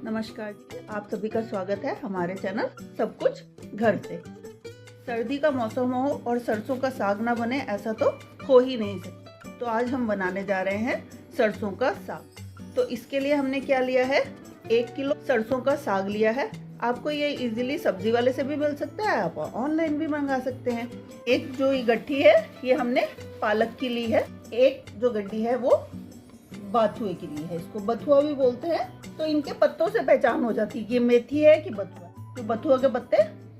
नमस्कार जी, आप सभी का स्वागत है हमारे चैनल सब कुछ घर से। सर्दी का मौसम हो और सरसों का साग ना बने ऐसा तो हो ही नहीं सकता। तो आज हम बनाने जा रहे हैं सरसों का साग। तो इसके लिए हमने क्या लिया है, 1 किलो सरसों का साग लिया है। आपको ये इजीली सब्जी वाले से भी मिल सकता है, आप ऑनलाइन भी मंगा सकते हैं। एक जो ये गट्ठी है ये हमने पालक की ली है, एक जो गड्डी है वो बाथुए की ली है। इसको बथुआ भी बोलते हैं। तो इनके पत्तों से पहचान हो जाती है कि ये मेथी है कि बथुआ। तो बथुआ के पत्ते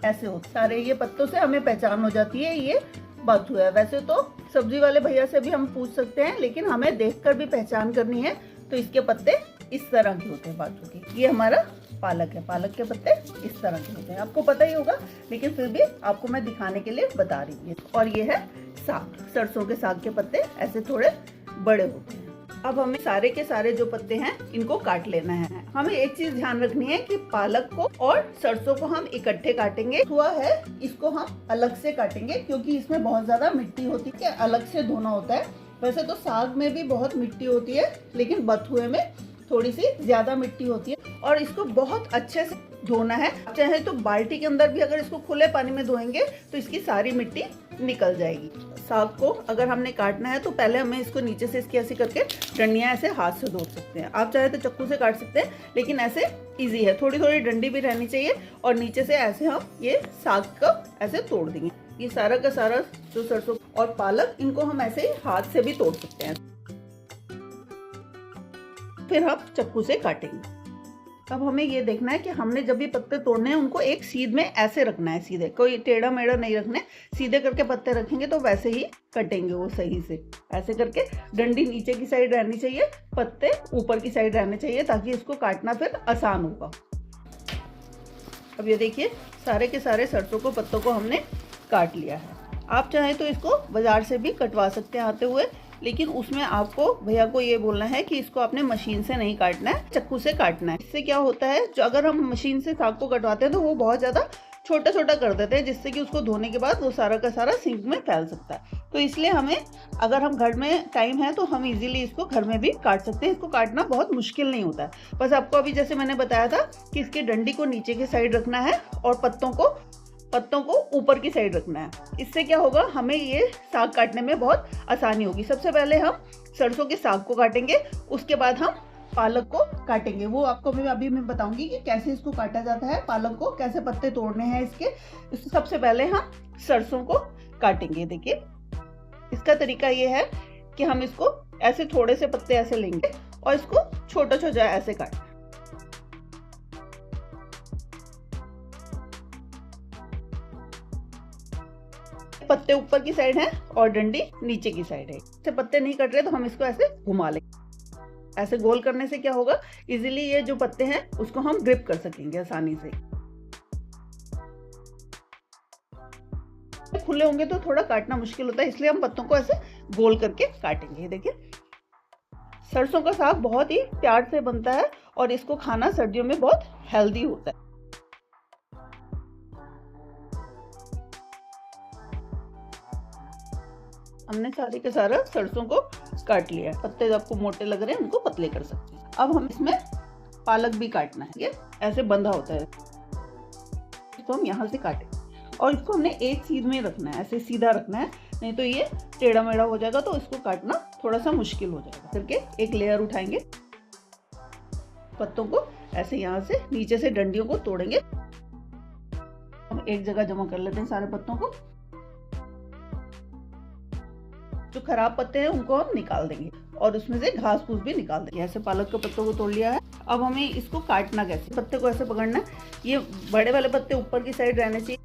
ऐसे होते, सारे ये पत्तों से हमें पहचान हो जाती है ये बाथुआ है। वैसे तो सब्जी वाले भैया से भी हम पूछ सकते हैं, लेकिन हमें देखकर भी पहचान करनी है। तो इसके पत्ते इस तरह के होते हैं बाथुआ के। ये हमारा पालक है, पालक के पत्ते इस तरह के होते हैं। आपको पता ही होगा, लेकिन फिर भी आपको मैं दिखाने के लिए बता रही हूँ। और ये है साग, सरसों के साग के पत्ते ऐसे थोड़े बड़े होते हैं। अब हमें सारे के सारे जो पत्ते हैं इनको काट लेना है। हमें एक चीज ध्यान रखनी है कि पालक को और सरसों को हम इकट्ठे काटेंगे। हुआ है इसको हम अलग से काटेंगे, क्योंकि इसमें बहुत ज्यादा मिट्टी होती है, अलग से धोना होता है। वैसे तो साग में भी बहुत मिट्टी होती है, लेकिन बथुए में थोड़ी सी ज्यादा मिट्टी होती है। और इसको बहुत अच्छे से धोना है। चाहे तो बाल्टी के अंदर भी अगर इसको खुले पानी में धोएंगे तो इसकी सारी मिट्टी निकल जाएगी। साग को अगर हमने काटना है तो पहले हमें इसको नीचे से इसकी ऐसे करके डंडियां ऐसे हाथ से तोड़ सकते हैं। आप चाहे तो चाकू से काट सकते हैं, लेकिन ऐसे इजी है। थोड़ी थोड़ी डंडी भी रहनी चाहिए और नीचे से ऐसे हम ये साग को ऐसे तोड़ देंगे। ये सारा का सारा जो सरसों और पालक, इनको हम ऐसे ही हाथ से भी तोड़ सकते हैं। फिर हम चाकू से काटेंगे। अब हमें ये देखना है कि हमने जब भी पत्ते तोड़ने हैं उनको एक सीध में ऐसे रखना है, सीधे, कोई टेढ़ा मेढ़ा नहीं रखने। सीधे करके पत्ते रखेंगे तो वैसे ही कटेंगे वो सही से। ऐसे करके डंडी नीचे की साइड रहनी चाहिए, पत्ते ऊपर की साइड रहने चाहिए, ताकि इसको काटना फिर आसान होगा। अब ये देखिए, सारे के सारे सरसों को पत्तों को हमने काट लिया है। आप चाहें तो इसको बाजार से भी कटवा सकते हैं आते हुए, लेकिन उसमें आपको भैया को ये बोलना है कि इसको आपने मशीन से नहीं काटना है, चाकू से काटना है। इससे क्या होता है, जो अगर हम मशीन से साग को कटवाते हैं तो वो बहुत ज़्यादा छोटा छोटा कर देते हैं, जिससे कि उसको धोने के बाद वो सारा का सारा सिंक में फैल सकता है। तो इसलिए हमें, अगर हम घर में टाइम है तो हम इजीली इसको घर में भी काट सकते हैं। इसको काटना बहुत मुश्किल नहीं होता है। बस आपको अभी जैसे मैंने बताया था कि इसकी डंडी को नीचे की साइड रखना है और पत्तों को ऊपर की साइड रखना है। इससे क्या होगा, हमें ये साग काटने में बहुत आसानी होगी। सबसे पहले हम सरसों के साग को काटेंगे, उसके बाद हम पालक को काटेंगे। वो आपको अभी मैं बताऊंगी कि कैसे इसको काटा जाता है, पालक को कैसे पत्ते तोड़ने हैं इसके। सबसे पहले हम सरसों को काटेंगे। देखिए, इसका तरीका ये है कि हम इसको ऐसे थोड़े से पत्ते ऐसे लेंगे और इसको छोटा छोटा ऐसे काटें। पत्ते ऊपर की साइड है और डंडी नीचे की साइड है। इससे पत्ते नहीं कट रहे तो हम इसको ऐसे घुमा लेंगे। ऐसे गोल करने से क्या होगा, इजीली ये जो पत्ते हैं उसको हम ग्रिप कर सकेंगे आसानी से। खुले होंगे तो थोड़ा काटना मुश्किल होता है, इसलिए हम पत्तों को ऐसे गोल करके काटेंगे। देखिए, सरसों का साग बहुत ही प्यार से बनता है और इसको खाना सर्दियों में बहुत हेल्दी होता है। हमने सारे के सारा सरसों को काट लिया है। पत्ते आपको मोटे लग रहे हैं, उनको पतले कर सकते हैं। अब हम इसमें पालक भी काटना है। ये ऐसे बंधा होता है, इसको हम यहाँ से काटें और इसको हमने एक सीध में रखना है, ऐसे सीधा रखना है, नहीं तो ये टेढ़ा मेढ़ा हो जाएगा तो इसको काटना थोड़ा सा मुश्किल हो जाएगा। करके एक लेयर उठाएंगे, पत्तों को ऐसे यहाँ से नीचे से डंडियों को तोड़ेंगे। हम एक जगह जमा कर लेते हैं सारे पत्तों को। जो खराब पत्ते हैं उनको हम निकाल देंगे और उसमें से घास फूस भी निकाल देंगे। ऐसे पालक के पत्तों को तोड़ लिया है। अब हमें इसको काटना कैसे, पत्ते को ऐसे पकड़ना है। ये बड़े वाले पत्ते ऊपर की साइड रहने चाहिए,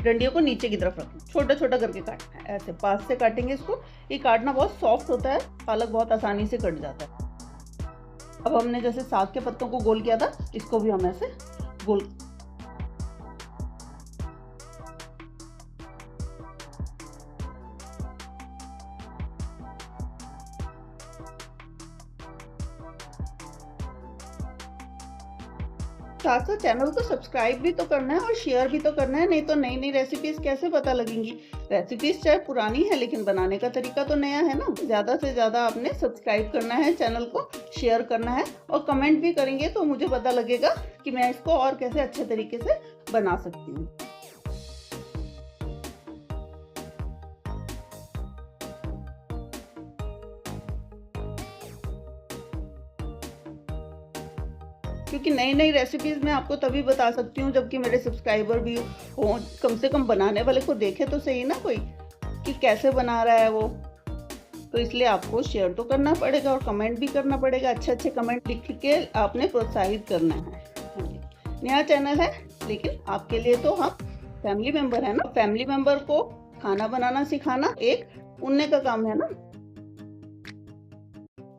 डंडियों को नीचे की तरफ रखना, छोटा छोटा करके काटना है। ऐसे पास से काटेंगे इसको। ये काटना बहुत सॉफ्ट होता है, पालक बहुत आसानी से कट जाता है। अब हमने जैसे साग के पत्तों को गोल किया था, इसको भी हम ऐसे गोल साथ साथ चैनल को सब्सक्राइब भी तो करना है और शेयर भी तो करना है, नहीं तो नई नई रेसिपीज कैसे पता लगेंगी। रेसिपीज चाहे पुरानी है लेकिन बनाने का तरीका तो नया है ना। ज़्यादा से ज़्यादा आपने सब्सक्राइब करना है, चैनल को शेयर करना है और कमेंट भी करेंगे तो मुझे पता लगेगा कि मैं इसको और कैसे अच्छे तरीके से बना सकती हूँ। क्योंकि नई नई रेसिपीज़ मैं आपको तभी बता सकती हूँ जबकि मेरे सब्सक्राइबर भी हो, कम से कम बनाने वाले को देखे तो सही ना कोई कि कैसे बना रहा है वो। तो इसलिए आपको शेयर तो करना पड़ेगा और कमेंट भी करना पड़ेगा। अच्छे अच्छे कमेंट लिख के आपने प्रोत्साहित करना है। नया चैनल है लेकिन आपके लिए तो हम फैमिली मेंबर है ना। फैमिली मेंबर को खाना बनाना सिखाना एक पुण्य का काम है ना।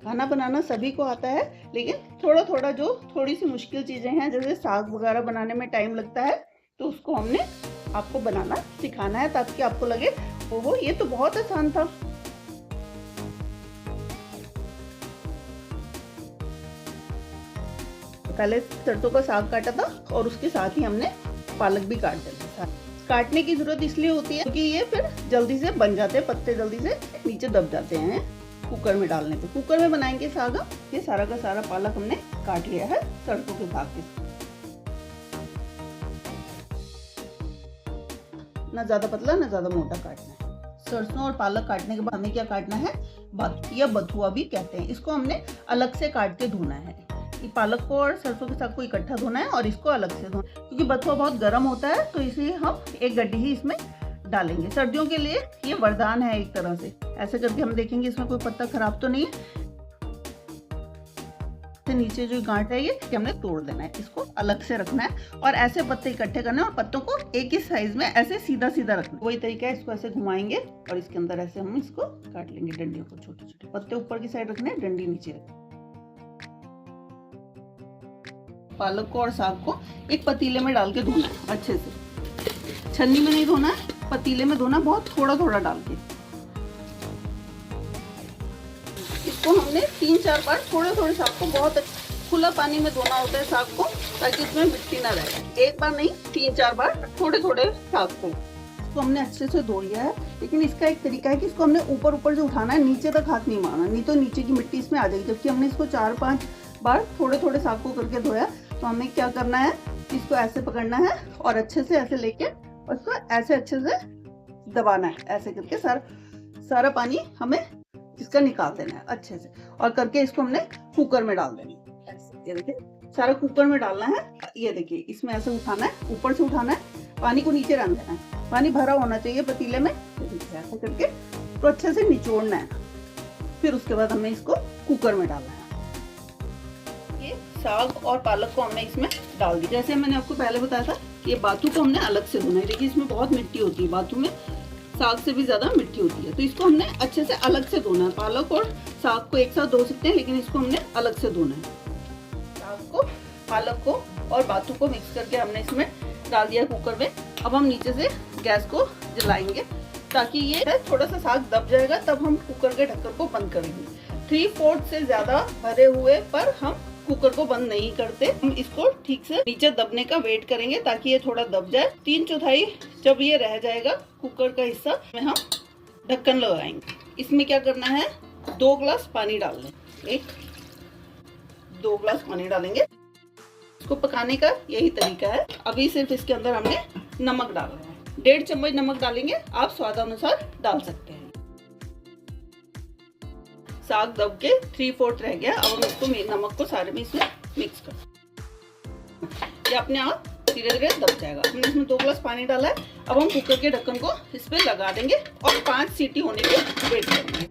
खाना बनाना सभी को आता है लेकिन थोड़ा थोड़ा जो थोड़ी सी मुश्किल चीज़ें हैं, जैसे साग वगैरह बनाने में टाइम लगता है, तो उसको हमने आपको बनाना सिखाना है ताकि आपको लगे ओहो ये तो बहुत आसान था। पहले सरसों का साग काटा था और उसके साथ ही हमने पालक भी काट दिया था। काटने की जरूरत इसलिए होती है क्योंकि ये फिर जल्दी से बन जाते हैं, पत्ते जल्दी से नीचे दब जाते हैं कुकर में डालने पे। कुकर में बनाएंगे साग। ये सारा का सारा पालक हमने काट लिया है सरसों के साग के। ना ज्यादा पतला ना ज्यादा मोटा काटना है। सरसों और पालक काटने के बाद हमें क्या काटना है, बाथू या बथुआ भी कहते हैं। इसको हमने अलग से काट के धोना है। ये पालक को और सरसों के साग को इकट्ठा धोना है और इसको अलग से धोना है क्योंकि बथुआ बहुत गर्म होता है, तो इसलिए हम एक गड्डी ही इसमें डालेंगे। सर्दियों के लिए ये वरदान है एक तरह से। ऐसे करके हम देखेंगे इसमें कोई पत्ता खराब तो नहीं है। नीचे जो गांठ है ये हमने तोड़ देना है, इसको अलग से रखना है और ऐसे पत्ते इकट्ठे करने और पत्तों को एक ही साइज में ऐसे सीधा सीधा रखना। वही तरीका है, इसको ऐसे घुमाएंगे और इसके अंदर ऐसे हम इसको काट लेंगे। डंडियों को छोटे छोटे, पत्ते ऊपर की साइड रखने, डंडी नीचे रखनी। पालक को और साग को एक पतीले में डाल के धोना है अच्छे से। छन्नी में नहीं धोना है, पतीले में धोना, बहुत थोड़ा थोड़ा डाल के। इसको हमने 3-4 बार थोड़े थोड़े साग को बहुत खुला पानी में धोना होता है साग को, ताकि इसमें मिट्टी ना रहे। एक बार नहीं 3-4 बार थोड़े थोड़े साग को। इसको हमने अच्छे से धो लिया है, लेकिन इसका एक तरीका है कि इसको हमने ऊपर ऊपर से उठाना है, नीचे तक हाथ नहीं मारना, नहीं तो नीचे की मिट्टी इसमें आ जाएगी। जबकि हमने इसको 4-5 बार थोड़े थोड़े साग को करके धोया, तो हमें क्या करना है, इसको ऐसे पकड़ना है और अच्छे से ऐसे लेके उसको ऐसे अच्छे से दबाना है। ऐसे करके सारा पानी हमें इसका निकाल देना है अच्छे से, और करके इसको हमने कुकर में डाल देना है। ये देखिए सारा कुकर में डालना है। ये देखिए इसमें ऐसे उठाना है, ऊपर से उठाना है, पानी को नीचे रख देना है। पानी भरा होना चाहिए पतीले में। ऐसे करके तो अच्छे से निचोड़ना है। फिर उसके बाद हमें इसको कुकर में डालना है। ये साग और पालक को हमने इसमें डाल दिया। जैसे मैंने आपको पहले बताया था कि ये बाथू को हमने अलग से धोना है। देखिए इसमें बहुत मिट्टी होती है, बाथू में साग से भी ज्यादा मिट्टी होती है, तो इसको हमने अच्छे से अलग से धोना है। पालक और साग को एक साथ धो सकते हैं, लेकिन इसको हमने अलग से धोना है। साग को, पालक को और बाथू को मिक्स करके हमने इसमें डाल दिया कुकर में। अब हम नीचे से गैस को जलाएंगे ताकि ये थोड़ा सा साग दब जाएगा, तब हम कुकर के ढक्कन को बंद करेंगे। 3/4 से ज्यादा भरे हुए पर हम कुकर को बंद नहीं करते। हम इसको ठीक से नीचे दबने का वेट करेंगे ताकि ये थोड़ा दब जाए। 3/4 जब ये रह जाएगा कुकर का हिस्सा में हम ढक्कन लगाएंगे। इसमें क्या करना है, 2 ग्लास पानी डाल लें। 2 ग्लास पानी डालेंगे। इसको पकाने का यही तरीका है। अभी सिर्फ इसके अंदर हमने नमक डालना है। 1.5 चम्मच नमक डालेंगे, आप स्वादानुसार डाल सकते हैं। साग दब के 3/4 रह गया। अब हम इसको नमक को सारे में इसमें मिक्स कर, ये अपने आप धीरे धीरे दब जाएगा। हमने इसमें 2 ग्लास पानी डाला है। अब हम कुकर के ढक्कन को इस पे लगा देंगे और 5 सीटी होने के वेट करेंगे।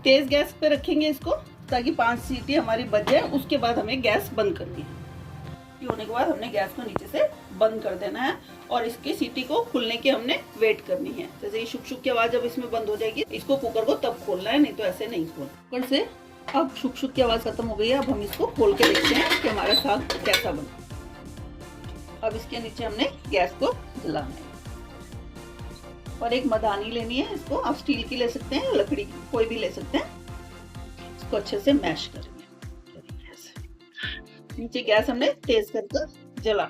तेज गैस पे रखेंगे इसको ताकि 5 सीटी हमारी बच जाए। उसके बाद हमें गैस बंद करनी है। होने के बाद हमने गैस को नीचे से बंद कर देना है और इसकी सीटी को खुलने की हमने वेट करनी है। जैसे ये शुक शुक की आवाज जब इसमें बंद हो जाएगी, इसको कुकर को तब खोलना है, नहीं तो ऐसे नहीं खोलना। कुकर से अब शुक शुक की आवाज खत्म हो गई है। अब हम इसको खोल के देखते हैं कि हमारा साग कैसा बना। अब इसके नीचे हमने गैस को जलाना है और एक मदानी लेनी है। इसको आप स्टील की ले सकते हैं, लकड़ी की कोई भी ले सकते हैं। इसको अच्छे से मैश करेंगे। नीचे गैस हमने तेज करके जला।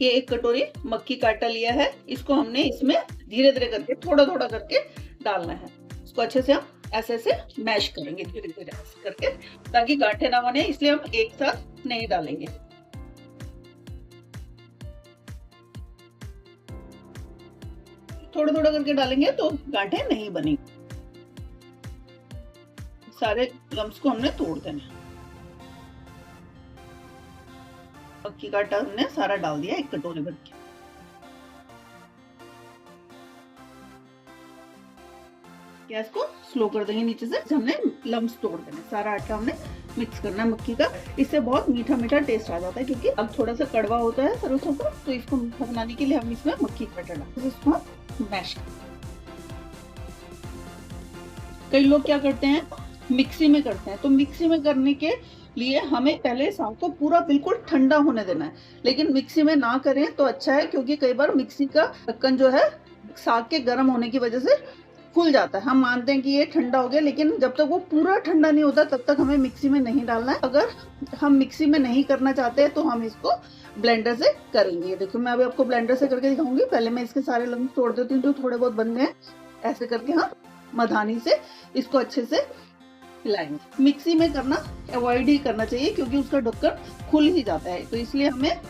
ये 1 कटोरी मक्की का आटा लिया है, इसको हमने इसमें धीरे धीरे करके थोड़ा थोड़ा करके डालना है। इसको अच्छे से हम ऐसे ऐसे मैश करेंगे धीरे धीरे ऐसे करके, ताकि गांठें ना बने, इसलिए हम एक साथ नहीं डालेंगे। थोड़ा थोड़ा करके डालेंगे तो गांठें नहीं बनेंगी। सारे लम्स को हमने तोड़ देना। मक्की का आटा हमने सारा डाल दिया 1 कटोरी भर के। गैस को स्लो कर देंगे नीचे से। हमने लम्स तोड़ देने, सारा आटा हमने मिक्स करना है मक्की का। इससे बहुत मीठा मीठा टेस्ट आ जाता है, क्योंकि अब थोड़ा सा कड़वा होता है सरसों का, तो इसको मीठा बनाने के लिए हम इसमें मक्की का आटा डालते हैं। इसको मैश करते हैं। कई लोग क्या करते हैं, मिक्सी में करते हैं। तो मिक्सी में करने के लिए हमें पहले साग को पूरा बिल्कुल ठंडा होने देना है, लेकिन मिक्सी में ना करें तो अच्छा है, क्योंकि कई बार मिक्सी का ढक्कन जो है साग के गर्म होने की वजह से खुल जाता है। हम मानते हैं कि ये ठंडा हो गया, लेकिन जब तक वो पूरा ठंडा नहीं होता तब तक हमें मिक्सी में नहीं डालना है। अगर हम मिक्सी में नहीं करना चाहते हैं तो हम इसको ब्लेंडर से करेंगे। देखो मैं अभी आपको ब्लेंडर से करके दिखाऊंगी। पहले मैं इसके सारे लम्स तोड़ देती हूँ जो थोड़े बहुत बन गए। ऐसे करके हम मधानी से इसको अच्छे से हिलाएंगे। मिक्सी में करना अवॉइड ही करना चाहिए, क्योंकि उसका ढक्कन खुल ही जाता है। तो इसलिए हमें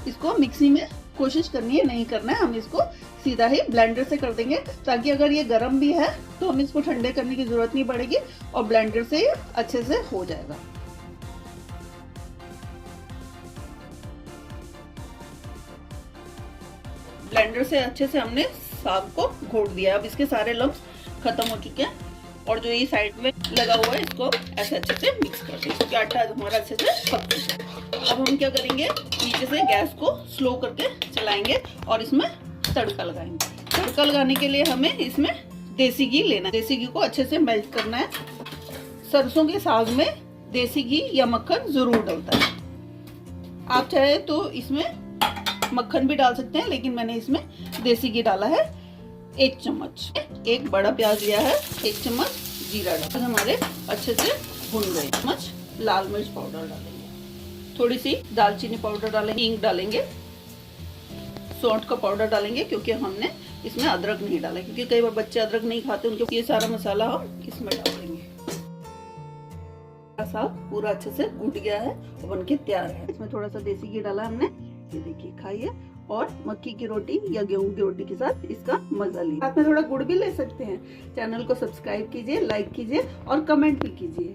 इसको मिक्सी में कोशिश करनी है नहीं करना है। हम इसको सीधा ही ब्लेंडर से कर देंगे, ताकि अगर ये गर्म भी है तो हमें इसको ठंडे करने की जरूरत नहीं पड़ेगी और ब्लेंडर से ही अच्छे से हो जाएगा। ब्लेंडर से अच्छे से हमने साग को घोट दिया। अब इसके सारे लम्स खत्म हो चुके हैं, और जो ये साइड में लगा हुआ है इसको ऐसे अच्छे से मिक्स कर देंगे, क्योंकि आटा हमारा अच्छे से पक चुका है। अब हम क्या करेंगे, नीचे से गैस को स्लो करके चलाएंगे और इसमें तड़का लगाएंगे। तड़का लगाने के लिए हमें इसमें देसी घी लेना है। देसी घी को अच्छे से मेल्ट करना है। सरसों के साग में देसी घी या मक्खन जरूर डलता है। आप चाहे तो इसमें मक्खन भी डाल सकते हैं, लेकिन मैंने इसमें देसी घी डाला है 1 चम्मच। 1 बड़ा प्याज लिया है, 1 चम्मच जीरा डाला। हमारे अच्छे से भुन गए। चम्मच लाल मिर्च पाउडर डालेंगे, थोड़ी सी दालचीनी पाउडर डालेंगे, हींग डालेंगे, सौंठ का पाउडर डालेंगे, क्योंकि हमने इसमें अदरक नहीं डाला, क्योंकि कई बार बच्चे अदरक नहीं खाते, उनके ये सारा मसाला हम इसमें डाल देंगे। साग पूरा अच्छे से घुट गया है और बनके तैयार है। इसमें थोड़ा सा देसी घी डाला हमने, ये देखिए खाइए, और मक्की की रोटी या गेहूं की रोटी के साथ इसका मजा लीजिए। साथ में थोड़ा गुड़ भी ले सकते हैं। चैनल को सब्सक्राइब कीजिए, लाइक कीजिए और कमेंट भी कीजिए।